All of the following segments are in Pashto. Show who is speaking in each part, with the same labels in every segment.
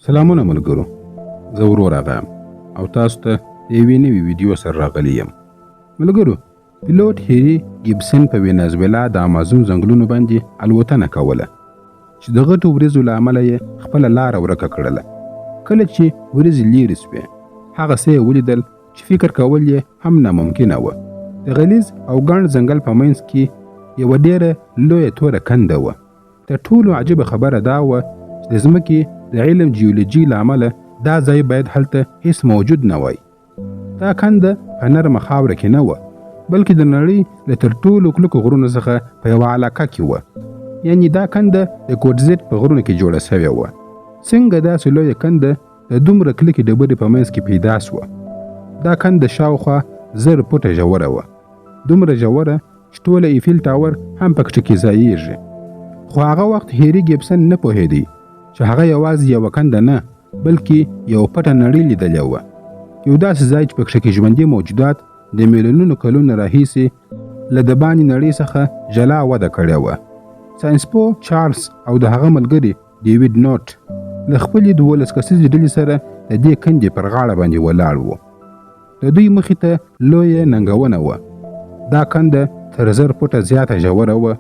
Speaker 1: سلامونه ملګرو، زه ورور راغیم او تاسو ته یوې نوې ویډیو سره راغلی یم. ملګرو، پیلوټ هیري ګیبسن په وینزویلا د امازون ځنګلونو باندې الوتنه کوله چې د غټو وریځو له امله یې خپله لاره ورکه کړله. کله چې وریځې لیرې سوې، هغه څه یې ولیدل چې فکر کول یې هم ناممکنه وه. د غلیظ او ګڼ ځنګل په منځ کې یوه ډېره لویه توره کنده وه. تر ټولو عجیبه خبره دا وه چې د ځمکې د علم جیولوژي له امله دا ځای باید هلته هیڅ موجود نه وای. دا کنده په نرمه خاوره کې نه وه، بلکې د نړۍ له تر ټولو کلکو غرونو څخه په یوه علاقه کې وه. یعنې دا کنده د کوټزیت په غرونو کې جوړه سوې وه. څنګه داسې لویه کنده د دومره کلکې ډبرې په منځ کې پیدا سوه؟ دا کنده شاوخوا 1000 فوټه ژوره وه، دومره ژوره چې ټوله ایفیل ټاور هم پکې کې ځایېږي. خو هغه وخت هیري ګیبسن نه پوهېدی چې هغه یوازې یوه کنده نه، بلکې یو پټه نړۍ لیدلې وه. یو داسې ځای چې پکې کې ژوندي موجودات د میلیونونو کلونو راهیسې له د باندې نړۍ څخه جلا وده کړې وه. ساینسپوه چارلز او د هغه ملګري ډیویډ نوټ له خپلې 12 کسیزې ډلې سره د دې کندې پر غاړه باندې ولاړ وو. د دوی مخې ته لویه ننګونه وه. دا کنده تر 1000 فوټه زیاته ژوره وه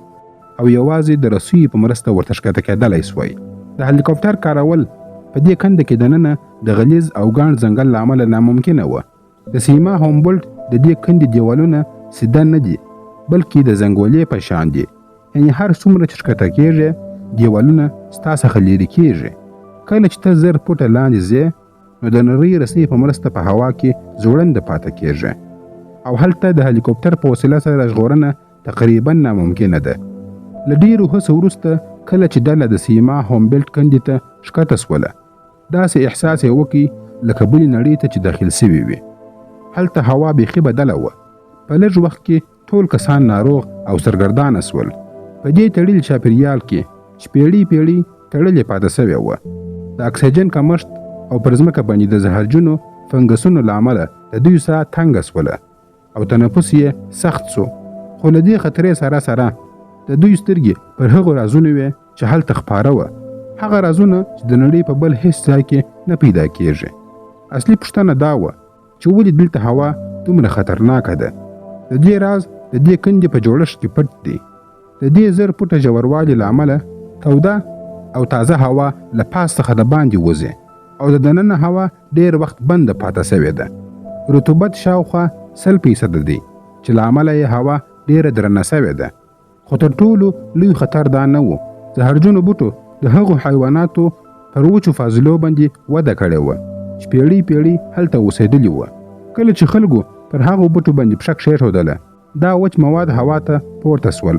Speaker 1: او یوازې د رسیو په مرسته ورته ښکته کېدلی سوی. د هلیکاپټر کارول په دې کنده کې دننه د غلیظ او ګڼ ځنګل له امله ناممکنه وه. د سیما هومبولټ د دې کندې دیوالونه سیده نه دي، بلکې د زنګولې په شان دي. یعنې هر څومره چې ښکته کېږي، دیوالونه ستا څخه لرې کېږي. کله چې ته 1000 فوټه لاندې ځې، نو د نرۍ رسۍ په مرسته په هوا کې ځوړنده پاتې کېږي او هلته د هلیکاپټر په وسیله سره ژغورنه تقریبا ناممکنه ده. له ډېرو هڅو وروسته کله چې ډله د سیما هومبولټ کندې ته ښکته سوله، داسې احساس یې وکړي لکه بلې نړۍ ته چې داخل سوي وي. هلته هوا بیخي بدله وه. په لږ وخت کې ټول کسان ناروغ او سرګردانه سول. په دې تړلي چاپېریال کې چې پیړۍ تړلې پاتې سوې وه. د اکسیجن کمښت او پر ځمکه باندې د زهرجنو فنګسونو له امله د دوی ساه تنګه سوله او تنفس یې سخت سو. خو له دې خطرې سره د دوی سترګې پر هغو رازونو وې چې هلته خپاره وه. هغه رازونه چې د نړۍ په بل هیڅ ځای کې نه پیدا کېږي. اصلي پوښتنه دا وه چې ولې دلته هوا دومره خطرناکه ده؟ د دې راز د دې کندې په جوړښت کې پټ دی. د دې 1000 فوټه ژوروالي له امله توده او تازه هوا له پاس څخه د باندې وځي او د دننه هوا ډېر وخت بنده پاتې سوې ده. رطوبت شاوخوا 100% دی چې له امله یې هوا ډېره درنه سوې ده. خو تر ټولو لوی خطر دا نه و. زهرجنو بوټو د هغو حیواناتو پر وچو فاضلو باندې وده کړې وه چې پیړۍ هلته اوسېدلي وه. کله چې خلکو پر هغو بوټو باندې پښه کښېښودله، دا وچ مواد هوا ته پورته سول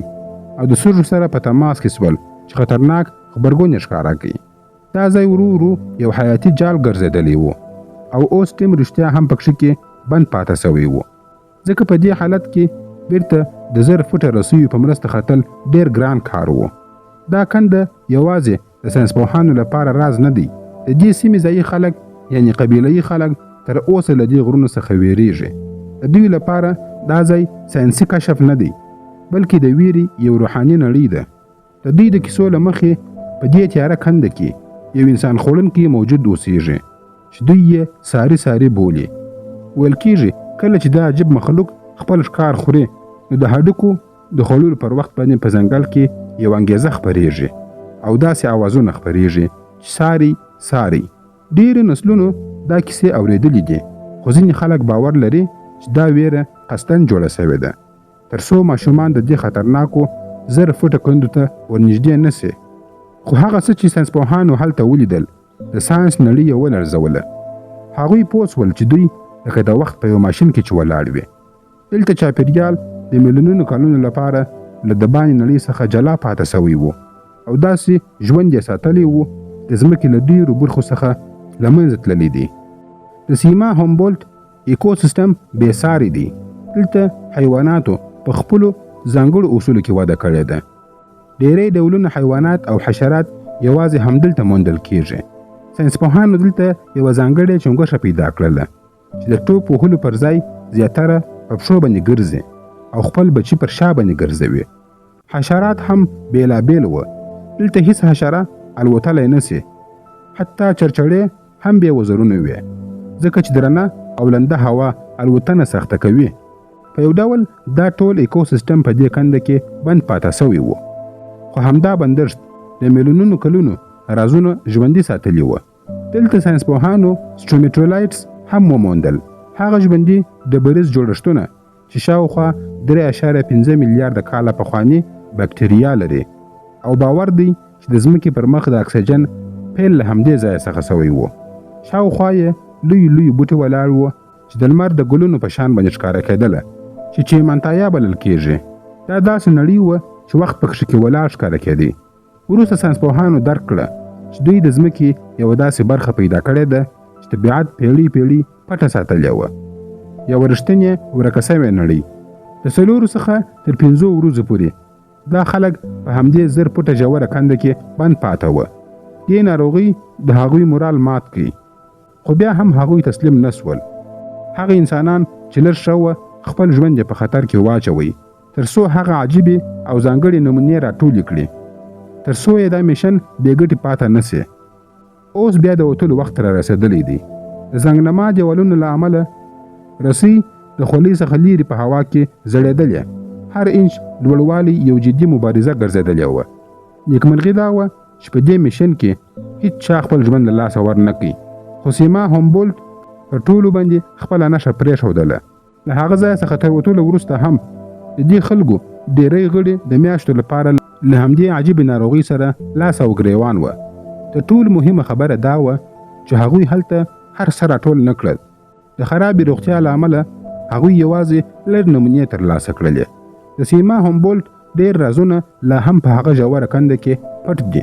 Speaker 1: او د سږو سره په تماس کې سول چې خطرناک غبرګون یې ښکاره کړي. دا ځای ورو یو حیاتي جال ګرځېدلی و او اوس ټیم رښتیا هم پکښې کې بند پاته سوی و. ځکه په دې حالت کې بیرته د 1000 فوټه رسیو په مرسته ختل ډېر ګران کار و. دا کنده یوازې د ساینسپوهانو لپاره راز نه دی. د دې سیمې ځایي خلک، یعنی قبیله‌یي خلک، تر اوسه له دې غرونو څخه ویریږي. د دوی لپاره دا ځای ساینسي کشف نه دی، بلکې د ویرې یو روحاني نړۍ ده. د دوی د کیسو له مخې په دې تیاره کنده کې یو انسان خوړونکی موجود اوسېږي چې دوی یې ساري بولي. ویل کېږي کله چې دا عجیب مخلوق خپل ښکار خوري، نو د هډوکو د خوړلو پر وخت باندې په ځنګل کې یو انګیزه خپرېږي او داسې اوازونه خپرېږي چې ساري. ډېرو نسلونو دا کیسې اورېدلې دي، خو ځینې خلک باور لري چې دا ویره قصداً جوړه سوې ده تر څو ماشومان د دې خطرناکو 1000 فوټه کندو ته ورنږدې نه سي. خو هغه څه چې ساینسپوهانو هلته ولیدل د ساینس نړۍ یې ولړزوله. هغوی پوه سول چې دوی لکه د وخت په یو ماشین کې چې ولاړ وي. دلته چاپېریال د میلیونونو کلونو لپاره له د باندې نړۍ څخه جلا پاتې سوی و او داسې ژوند یې ساتلی و د ځمکې له ډېرو برخو څخه له منځه تللی دی. د سیما هومبولټ ایکوسیستم بې ساري دی. دلته حیواناتو په خپلو ځانګړو اصولو کې وده کړې ده. ډېری ډولونه حیوانات او حشرات یوازې همدلته موندل کېږي. ساینسپوهانو دلته یوه ځانګړې چونګښه پیدا کړله چې د ټوپ وهلو پر ځای زیاتره په پښو باندې ګرځي او خپل بچي پر شا باندې ګرځوي. حشرات هم بېلابېل وه. دلته هیڅ حشره الوتلی نه سي. حتی چرچړې هم بې وزرونه وي، ځکه چې درنه او لنده هوا الوتنه سخته کوي. په یو ډول دا ټول ایکوسیستم په دې کنده کې بند پاته سوی و. خو همدا بندښت د میلیونونو کلونو رازونه ژوندي ساتلي وو. دلته ساینسپوهانو سټرومیټولایټس هم وموندل، هغه ژوندي ډبریز جوړښتونه چې شاوخوا 3.5 میلیارده کاله پخواني بکټریا لري، او باور دی چې د ځمکې پر مخ د اکسیجن پیل له همدې ځایه څخه سوی و. شاوخوا یې لوی لوی بوټي ولاړ وو چې د لمر د ګلونو په شان باندې ښکاره کېدله، چې چیمنتایا بلل کېږي. دا داسې نړۍ وه چې وخت پکښې کې ولاړ ښکاره کېدی. وروسته ساینسپوهانو درک کړه چې دوی د ځمکې یوه داسې برخه پیدا کړې ده چې طبیعت پیړۍ پیړۍ پټه ساتلې وه. یوه رښتینې ورکه سوې نړۍ. د 4 څخه تر 5 ورځو پورې دا خلک په همدې 1000 فوټه ژوره کنده کې بند پاته وه. دې ناروغۍ د هغوی مورال مات کړي، خو بیا هم هغوی تسلیم نه سول. هغه انسانان چې لږ ښه وه خپل ژوند په خطر کې واچوي، تر څو هغه عجیبې او ځانګړې نمونې راټولې کړي، تر څو یې دا میشن بې ګټې پاته نه سي. اوس بیا د وتلو وخت را رسېدلی دی. د زنګنما دیوالونو له امله رسۍ د خولۍ څخه لیرې په هوا کې زړېدلې. هر انچ لوړوالی یو جدي مبارزه ګرځېدلې وه. نیکمرغي دا وه چې په دې میشن کې هیڅ چا خپل ژوند له لاسه ورنه کړي، خو سیما هومبولټ پر ټولو باندې خپله نښه پرېښودله. له هغه ځایه څخه تر وتلو وروسته هم د دې خلکو ډېری غړي د میاشتو لپاره له همدې عجیبې ناروغۍ سره لاس او ګریوان وه. تر ټولو مهمه خبره دا وه چې هغوی هلته هر څه راټول نه کړل. د خرابې روغتیا له امله هغوی یوازې لږ نمونې ترلاسه کړلې. د سیما هومبولټ ډېر رازونه لا هم په هغه ژوره کنده کې پټ دي.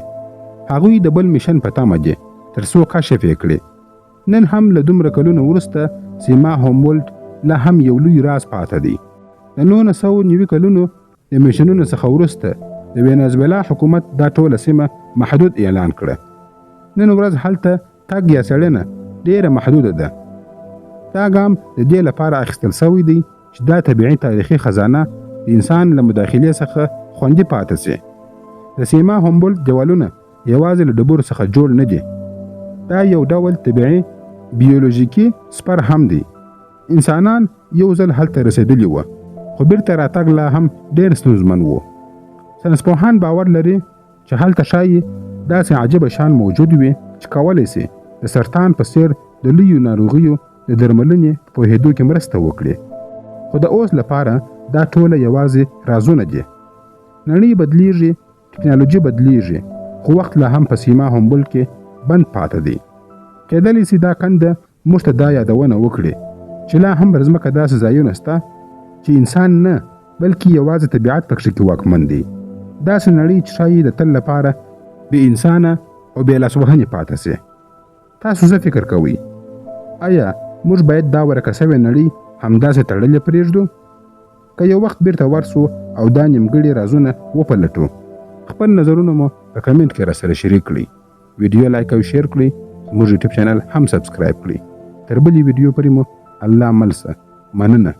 Speaker 1: هغوی د بل میشن په تمه دي تر څو کشف یې کړي. نن هم له دومره کلونو وروسته سیما هومبولټ لا هم یو لوی راز پاته دی. د 1990 کلونو د میشنونو څخه وروسته د وینزویلا حکومت دا ټوله سیمه محدود اعلان کړه. نن ورځ هلته تګ یا څېړنه ډېره محدوده ده. دا ګام د دې لپاره اخیستل سوی دی چې دا طبیعي تاریخي خزانه د انسان له مداخلې څخه خوندي پاتې سي. د سیما هومبولټ دیوالونه یوازې له ډبرو څخه جوړ نه دي. دا یو ډول طبیعي بیولوژیکي سپر هم دی. انسانان یو ځل هلته رسېدلي وو، خو بیرته راتګ لا هم ډېر ستونزمن و. ساینسپوهان باور لري چې هلته ښایي داسې عجیبه شیان موجود وي چې کولی سي د سرطان په څېر د لویو ناروغیو د درملنې په پوهېدو کې مرسته وکړي. خو د اوس لپاره دا ټوله یوازې رازونه دي. نړۍ بدلیږي، ټکنالوژي بدلیږي، خو وخت لا هم په سیما هومبولټ کې بند پاته دی. کېدلی سي دا کنده موږ ته دا یادونه وکړي چې لا هم پر ځمکه داسې ځایونه شته چې انسان نه بلکې یوازې طبیعت پکښې کې واکمن دی. داسې نړۍ چې ښایي د تل لپاره بې انسانه او بې لاسوهنې پاته سي. تاسو څه فکر کوئ؟ آیا موږ باید دا ورکه سوې نړۍ همداسې تړلې پرېږدو؟ که یو وخت بیرته ورسو او دا نیمګړي رازونه وپلټو؟ خپل نظرونه مو په کمنټ کې راسره شریک کړئ. ویډیو لایک او شیر کړئ. زموږ یوټیوب چینل هم سبسکرایب کړئ. تر بلې ویډیو پورې مو الله مل شه. مننه.